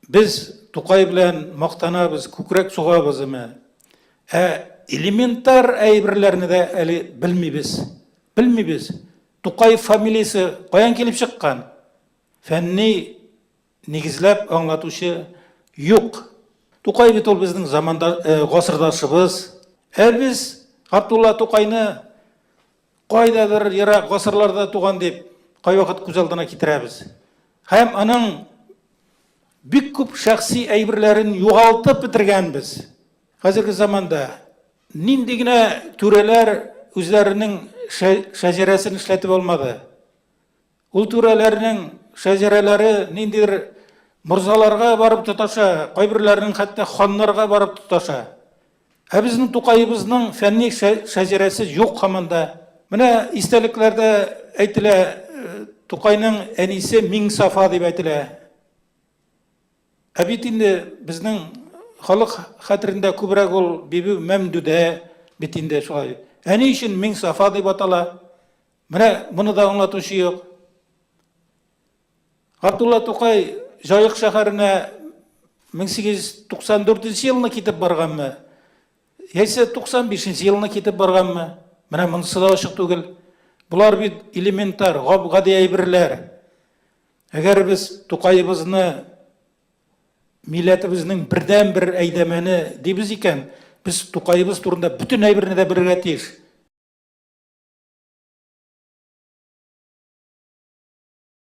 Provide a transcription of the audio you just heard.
Біз Тукай белән мақтанабыз, күкрәк сугабыз эме. Элементар әйберләрне дә әле белмибез. Белмибез. Тукай фамилиясы каян килеп чыккан? Фәнни нигезләп аңлатучы юк. Тукай бит ул безнең заманда гасырдашыбыз. Без Абдулла Тукайны кайдадыр ерак гасырларда туган дип кай вакыт күз алдына китерәбез. Һәм аның бик күп шәхси әйберләрен югалтып бетергәнбез. Хәзерге заманда нинди генә түрәләр үзләренең шәҗәрәсен эшләтеп алмады. Ул түрәләрнең шәҗәрәләре ниндидер морзаларга барып тоташа, кайберләренең хәтта ханнарга барып тоташа. Безнең Тукайыбызның фәнни шәҗәрәсе юк һаманда. Менә истәлекләрдә әйтелә, Тукайның әнисе Миңсафа дип әйтелә. Бит инде безнең халык хәтерендә күбрәк ул Биби Мәмдүдә бит инде шулай. Ни өчен Миңсафа дип атала? Менә моны да аңлатучы юк. Абдулла Тукай Җаек шәһәренә 1894 елны китеп барганмы? Яисә 95 елны китеп барганмы? Менә монысы да ачык түгел. Булар бит элементар, гади әйберләр. Әгәр без Тукайыбызны милләтебезнең бердән бер әйдәмәне дибез икән, без Тукайыбыз турында бүтән әйберне дә белергә тиеш.